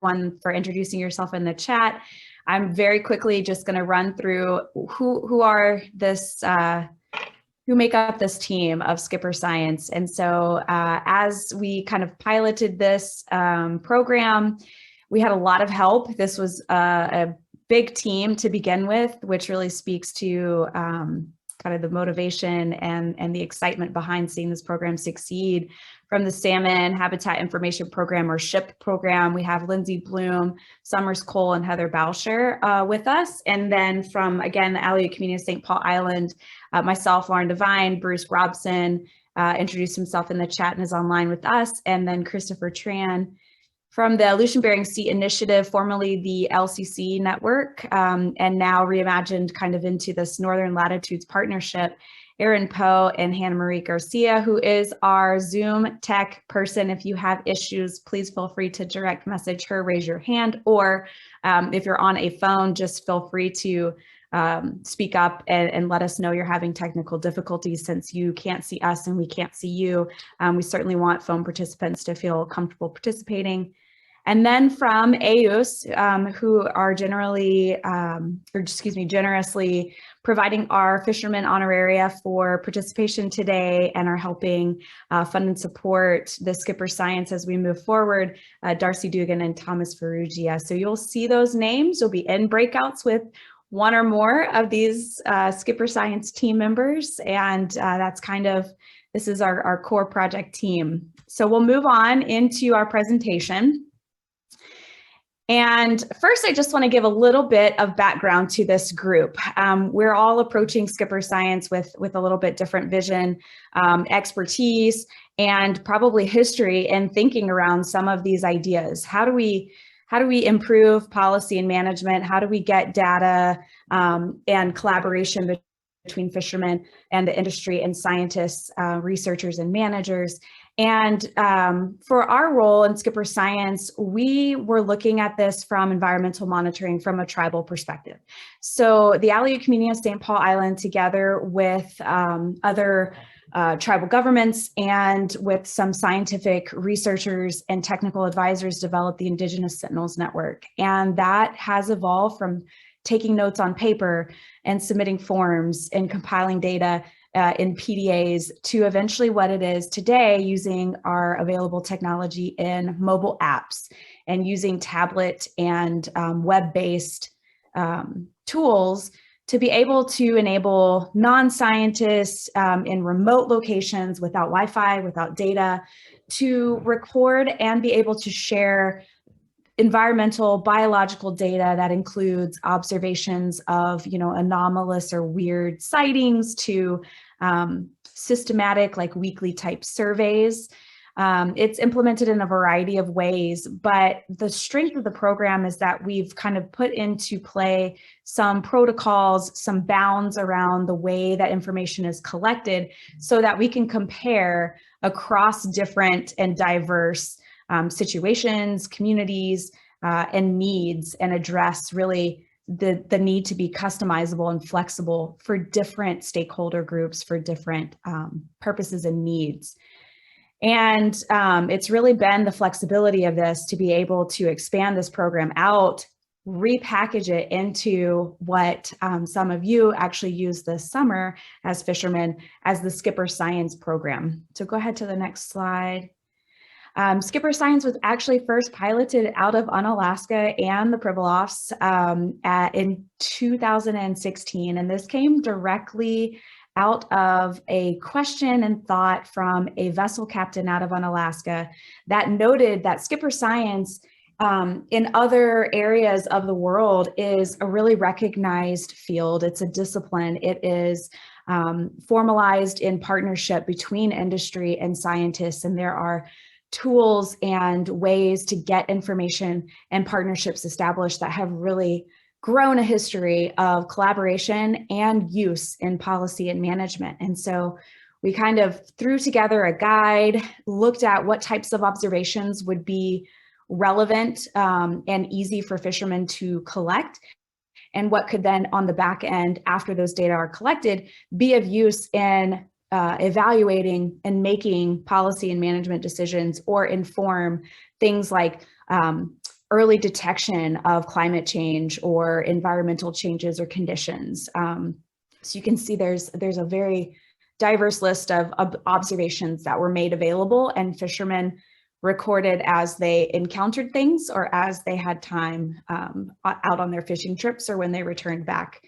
everyone for introducing yourself in the chat. I'm very quickly just going to run through who are this, who make up this team of SkipperScience. And so as we kind of piloted this program, we had a lot of help. This was a big team to begin with, which really speaks to kind of the motivation and the excitement behind seeing this program succeed. From the Salmon Habitat Information Program, or SHIP program, we have Lindsay Bloom, Summers Cole, and Heather Boucher with us. And then from, again, the Aleut Community of St. Paul Island, myself, Lauren Devine, Bruce Robson introduced himself in the chat and is online with us, and then Christopher Tran from the Aleutian Bering Sea Initiative, formerly the LCC network, and now reimagined kind of into this Northern Latitudes Partnership, Erin Poe and Hannah Marie Garcia, who is our Zoom tech person. If you have issues, please feel free to direct message her, raise your hand, or if you're on a phone, just feel free to speak up and let us know you're having technical difficulties. Since you can't see us and we can't see you, we certainly want phone participants to feel comfortable participating. And then from AUS, who are generously providing our fishermen honoraria for participation today and are helping fund and support the SkipperScience as we move forward, Darcy Dugan and Thomas Ferrugia. So you'll see those names. You'll be in breakouts with one or more of these SkipperScience team members. And that's kind of, this is our core project team. So we'll move on into our presentation. And first, I just want to give a little bit of background to this group. We're all approaching SkipperScience with a little bit different vision, expertise, and probably history and thinking around some of these ideas. How do we improve policy and management? How do we get data and collaboration between fishermen and the industry and scientists, researchers and managers? And for our role in SkipperScience, we were looking at this from environmental monitoring from a tribal perspective. So the Aleut Community of St. Paul Island, together with other tribal governments and with some scientific researchers and technical advisors, developed the Indigenous Sentinels Network. And that has evolved from taking notes on paper and submitting forms and compiling data in PDAs to eventually what it is today, using our available technology in mobile apps and using tablet and web-based tools to be able to enable non-scientists in remote locations without Wi-Fi, without data, to record and be able to share environmental biological data that includes observations of, anomalous or weird sightings to systematic, like weekly type surveys. It's implemented in a variety of ways, but the strength of the program is that we've kind of put into play some protocols, some bounds around the way that information is collected so that we can compare across different and diverse situations, communities, and needs, and address really the need to be customizable and flexible for different stakeholder groups, for different purposes and needs. And it's really been the flexibility of this to be able to expand this program out, repackage it into what some of you actually used this summer as fishermen as the SkipperScience program. So go ahead to the next slide. SkipperScience was actually first piloted out of Unalaska and the Pribilofs in 2016, and this came directly out of a question and thought from a vessel captain out of Unalaska that noted that SkipperScience in other areas of the world is a really recognized field. It's a discipline. It is formalized in partnership between industry and scientists, and there are tools and ways to get information and partnerships established that have really grown a history of collaboration and use in policy and management. And so we kind of threw together a guide, looked at what types of observations would be relevant and easy for fishermen to collect, and what could then on the back end, after those data are collected, be of use in evaluating and making policy and management decisions, or inform things like early detection of climate change or environmental changes or conditions. So you can see there's a very diverse list of observations that were made available, and fishermen recorded as they encountered things or as they had time out on their fishing trips, or when they returned back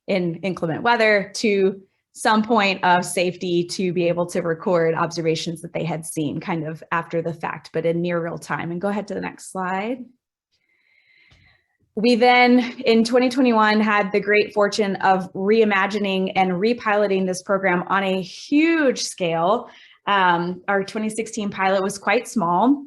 in inclement weather to some point of safety to be able to record observations that they had seen kind of after the fact, but in near real time. And go ahead to the next slide. We then, in 2021, had the great fortune of reimagining and repiloting this program on a huge scale. Our 2016 pilot was quite small,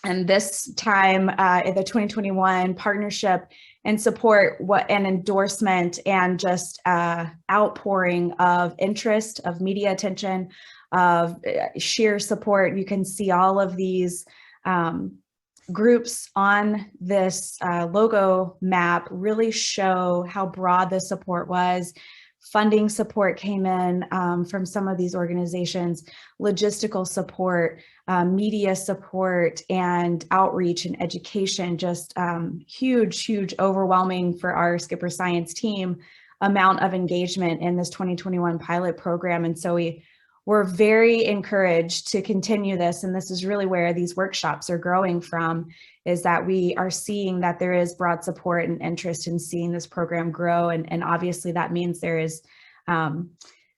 and this time in the 2021 partnership and support, and endorsement, and just outpouring of interest, of media attention, of sheer support. You can see all of these groups on this logo map really show how broad the support was. Funding support came in from some of these organizations, logistical support, media support, and outreach and education, just huge, overwhelming for our SkipperScience team amount of engagement in this 2021 pilot program. And so we're very encouraged to continue this. And this is really where these workshops are growing from, is that we are seeing that there is broad support and interest in seeing this program grow. And obviously that means there is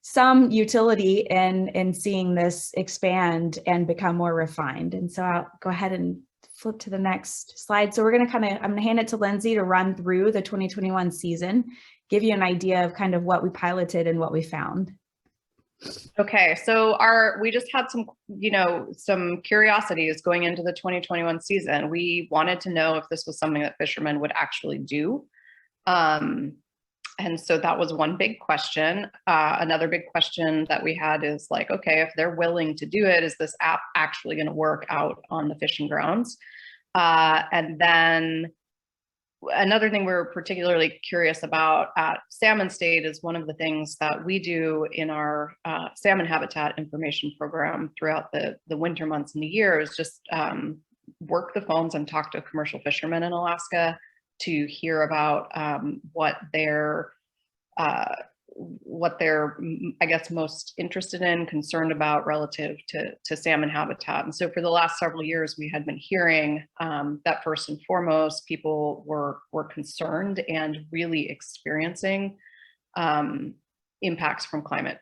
some utility in seeing this expand and become more refined. And so I'll go ahead and flip to the next slide. So I'm gonna hand it to Lindsay to run through the 2021 season, give you an idea of kind of what we piloted and what we found. Okay, so we just had some curiosities going into the 2021 season. We wanted to know if this was something that fishermen would actually do. And so that was one big question. Another big question that we had is like, okay, if they're willing to do it, is this app actually going to work out on the fishing grounds? And then another thing we're particularly curious about at Salmon State is one of the things that we do in our Salmon Habitat Information Program throughout the winter months in the year is just work the phones and talk to commercial fishermen in Alaska to hear about what they're I guess most interested in, concerned about relative to salmon habitat. And so for the last several years, we had been hearing that first and foremost, people were concerned and really experiencing impacts from climate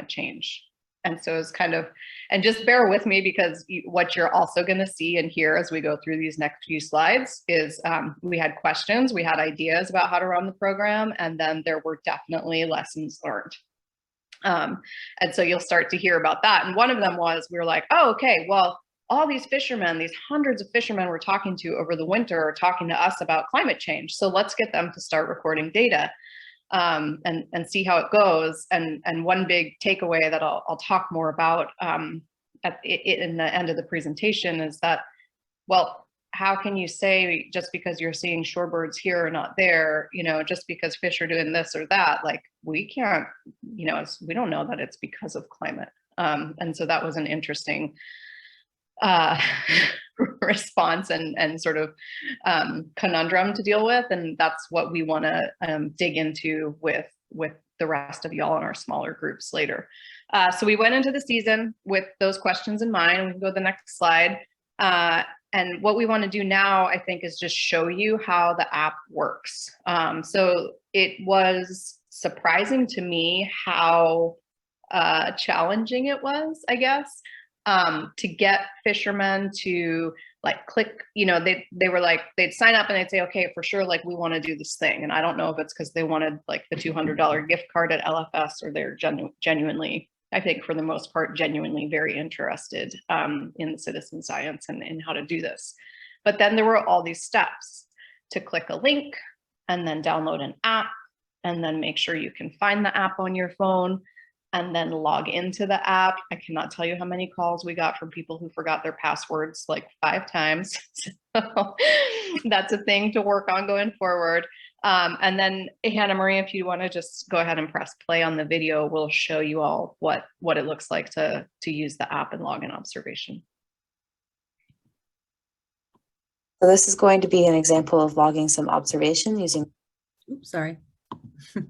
change. And so it's kind of, and just bear with me, because what you're also going to see and hear as we go through these next few slides is we had questions, we had ideas about how to run the program, and then there were definitely lessons learned. And so you'll start to hear about that. And one of them was, we were like, oh, okay, well, all these fishermen, these hundreds of fishermen we're talking to over the winter are talking to us about climate change. So let's get them to start recording data. And see how it goes. And one big takeaway that I'll talk more about in the end of the presentation is that, well, how can you say just because you're seeing shorebirds here or not there, just because fish are doing this or that, like we can't, we don't know that it's because of climate. And so that was an interesting response and sort of conundrum to deal with, and that's what we want to dig into with the rest of y'all in our smaller groups later. So we went into the season with those questions in mind, and we can go to the next slide. And what we want to do now, I think, is just show you how the app works. So it was surprising to me how challenging it was, I guess. To get fishermen to like click, they were like, they'd sign up and they'd say, okay, for sure, like we want to do this thing. And I don't know if it's because they wanted like the $200 gift card at LFS, or they're genuinely, I think for the most part, genuinely very interested in the citizen science and in how to do this. But then there were all these steps to click a link and then download an app and then make sure you can find the app on your phone, and then log into the app. I cannot tell you how many calls we got from people who forgot their passwords like 5 times. So that's a thing to work on going forward. And then Hannah Marie, if you want to just go ahead and press play on the video, we'll show you all what it looks like to use the app and log in observation. So this is going to be an example of logging some observation using. Oops, sorry. Come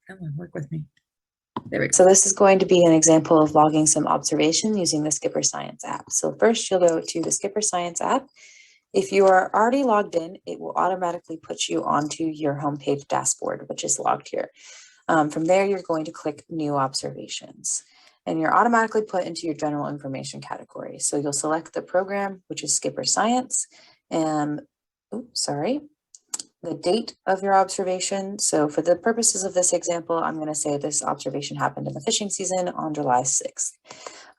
on, work with me. There we go. So this is going to be an example of logging some observation using the SkipperScience app. So first you'll go to the SkipperScience app. If you are already logged in, it will automatically put you onto your homepage dashboard, which is logged here. From there, you're going to click New Observations, and you're automatically put into your general information category. So you'll select the program, which is SkipperScience, and the date of your observation. So for the purposes of this example, I'm going to say this observation happened in the fishing season on July 6th.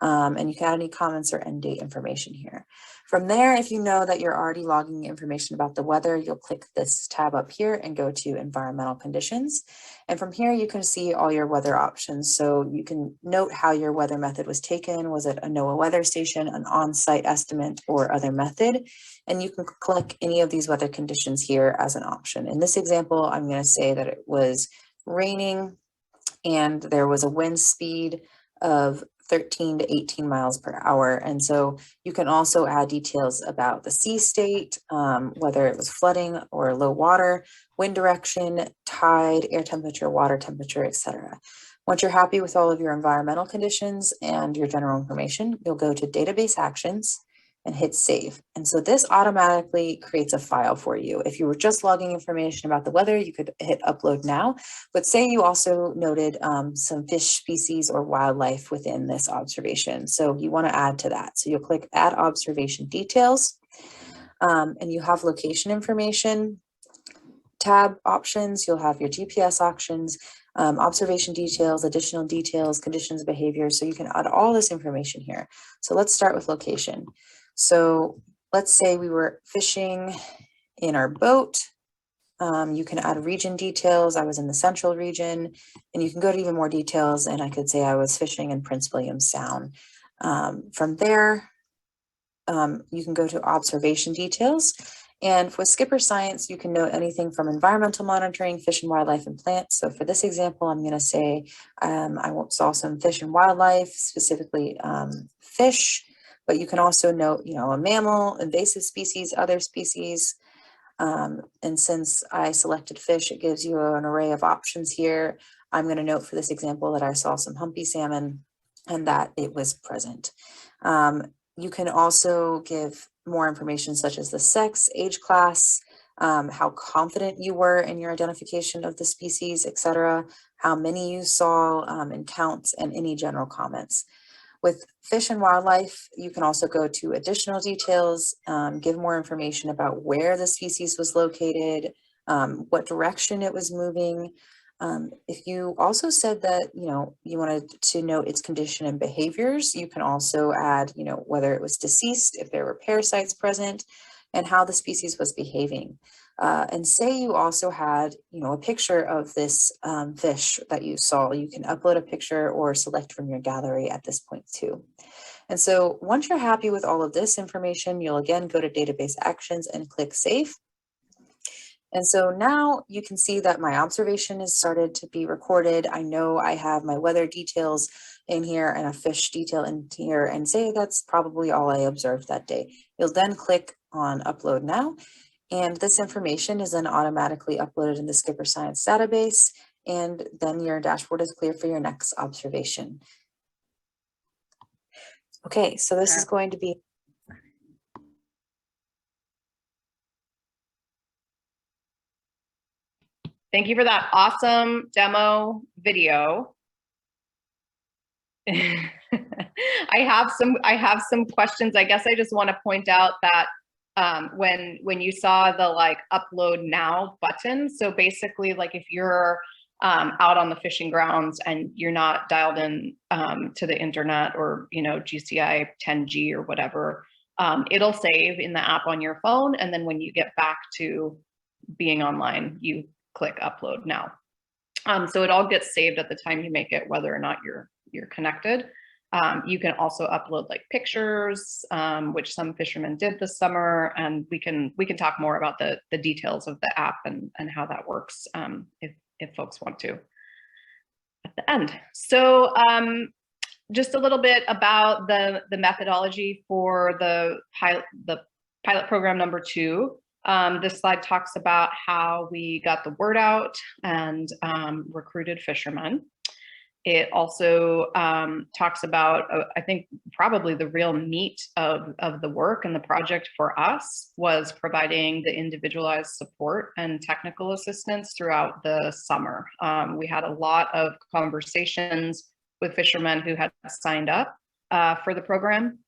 And you can add any comments or end date information here. From there, if you know that you're already logging information about the weather, you'll click this tab up here and go to environmental conditions. And from here, you can see all your weather options. So you can note how your weather method was taken. Was it a NOAA weather station, an on-site estimate, or other method? And you can click any of these weather conditions here as an option. In this example, I'm going to say that it was raining and there was a wind speed of 13 to 18 miles per hour. And so you can also add details about the sea state, whether it was flooding or low water, wind direction, tide, air temperature, water temperature, etc. Once you're happy with all of your environmental conditions and your general information, you'll go to Database Actions and hit Save. And so this automatically creates a file for you. If you were just logging information about the weather, you could hit Upload Now. But say you also noted some fish species or wildlife within this observation. So you want to add to that. So you'll click Add Observation Details, and you have location information, tab options, you'll have your GPS options, observation details, additional details, conditions, behaviors. So you can add all this information here. So let's start with location. So let's say we were fishing in our boat. You can add region details. I was in the central region, and you can go to even more details. And I could say I was fishing in Prince William Sound. From there, you can go to observation details. And with SkipperScience, you can note anything from environmental monitoring, fish and wildlife, and plants. So for this example, I'm going to say I saw some fish and wildlife, specifically fish, but you can also note, a mammal, invasive species, other species. And since I selected fish, it gives you an array of options here. I'm going to note for this example that I saw some humpy salmon and that it was present. You can also give more information such as the sex, age class, how confident you were in your identification of the species, etc., how many you saw, and counts, and any general comments. With fish and wildlife, you can also go to additional details, give more information about where the species was located, what direction it was moving. If you also said that, you wanted to note its condition and behaviors, you can also add, whether it was deceased, if there were parasites present, and how the species was behaving. And say you also had, a picture of this fish that you saw, you can upload a picture or select from your gallery at this point too. And so once you're happy with all of this information, you'll again go to Database Actions and click Save. And so now you can see that my observation has started to be recorded. I know I have my weather details in here and a fish detail in here, and say that's probably all I observed that day. You'll then click on Upload Now, and this information is then automatically uploaded in the SkipperScience database, and then your dashboard is clear for your next observation. Okay, so this is going to be. Thank you for that awesome demo video. I have some questions. I guess I just want to point out that when you saw the upload now button, so basically if you're out on the fishing grounds and you're not dialed in to the internet or GCI 10G or whatever, it'll save in the app on your phone, and then when you get back to being online, you click Upload Now. So it all gets saved at the time you make it, whether or not you're connected. You can also upload pictures, which some fishermen did this summer, and we can talk more about the details of the app and how that works if folks want to at the end. So just a little bit about the methodology for the pilot program number 2. This slide talks about how we got the word out and recruited fishermen. It also talks about, I think, probably the real meat of the work and the project for us was providing the individualized support and technical assistance throughout the summer. We had a lot of conversations with fishermen who had signed up for the program,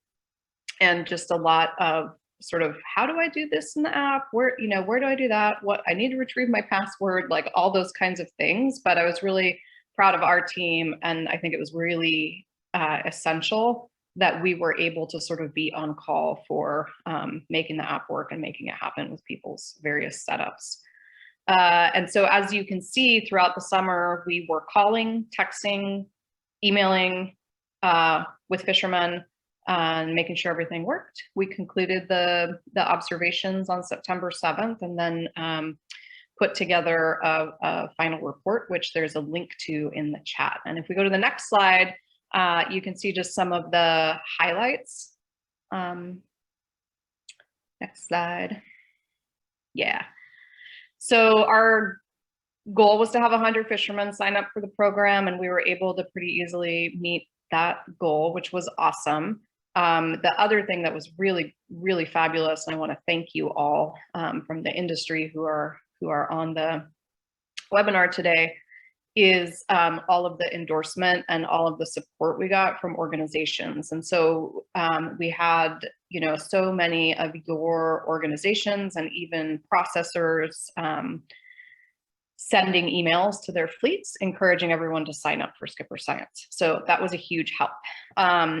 and just a lot of sort of, how do I do this in the app? Where do I do that? What, I need to retrieve my password, like all those kinds of things. But I was really proud of our team, and I think it was really essential that we were able to sort of be on call for making the app work and making it happen with people's various setups. And so as you can see, throughout the summer, we were calling, texting, emailing with fishermen and making sure everything worked. We concluded the observations on September 7th, and then put together a final report, which there's a link to in the chat. And if we go to the next slide, you can see just some of the highlights. Next slide. Yeah. So our goal was to have 100 fishermen sign up for the program, and we were able to pretty easily meet that goal, which was awesome. The other thing that was really, really fabulous, and I want to thank you all from the industry who are on the webinar today, is all of the endorsement and all of the support we got from organizations. And so we had, so many of your organizations and even processors sending emails to their fleets, encouraging everyone to sign up for SkipperScience. So that was a huge help.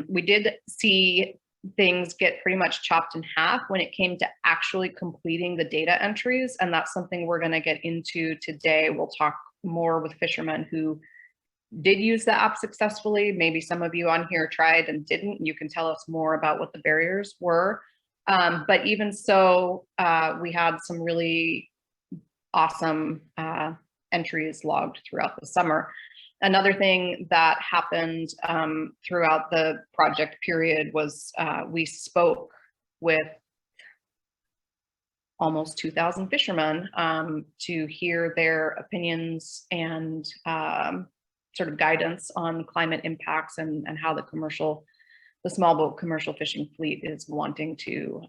We did see things get pretty much chopped in half when it came to actually completing the data entries. And that's something we're going to get into today. We'll talk more with fishermen who did use the app successfully. Maybe some of you on here tried and didn't. You can tell us more about what the barriers were. But even so, we had some really awesome entries logged throughout the summer. Another thing that happened throughout the project period was we spoke with almost 2,000 fishermen to hear their opinions and sort of guidance on climate impacts and how the small boat commercial fishing fleet is wanting to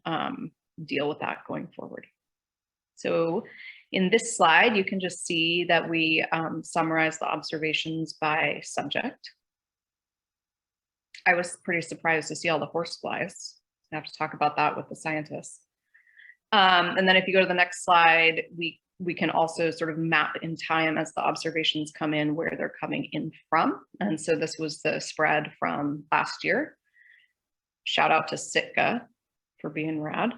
deal with that going forward. So in this slide, you can just see that we summarize the observations by subject. I was pretty surprised to see all the horseflies. I have to talk about that with the scientists. And then if you go to the next slide, we can also sort of map in time as the observations come in where they're coming in from. And so this was the spread from last year. Shout out to Sitka for being rad.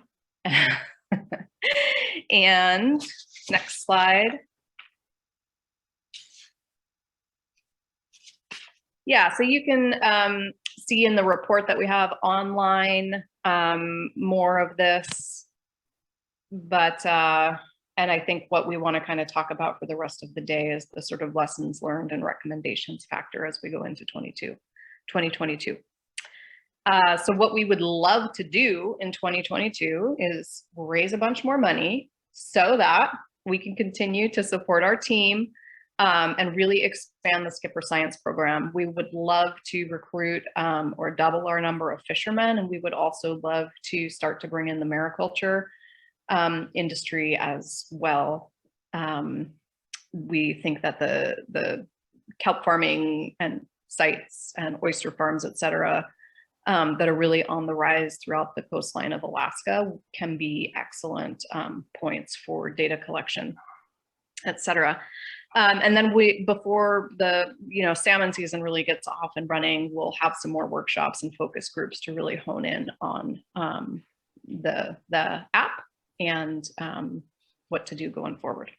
And next slide. Yeah, so you can see in the report that we have online more of this, but and I think what we want to kind of talk about for the rest of the day is the sort of lessons learned and recommendations factor as we go into 2022. So what we would love to do in 2022 is raise a bunch more money so that we can continue to support our team and really expand the SkipperScience program. We would love to recruit or double our number of fishermen, and we would also love to start to bring in the mariculture industry as well. We think that the kelp farming and sites and oyster farms, et cetera, that are really on the rise throughout the coastline of Alaska can be excellent points for data collection, et cetera. And then before the salmon season really gets off and running, we'll have some more workshops and focus groups to really hone in on the app and what to do going forward.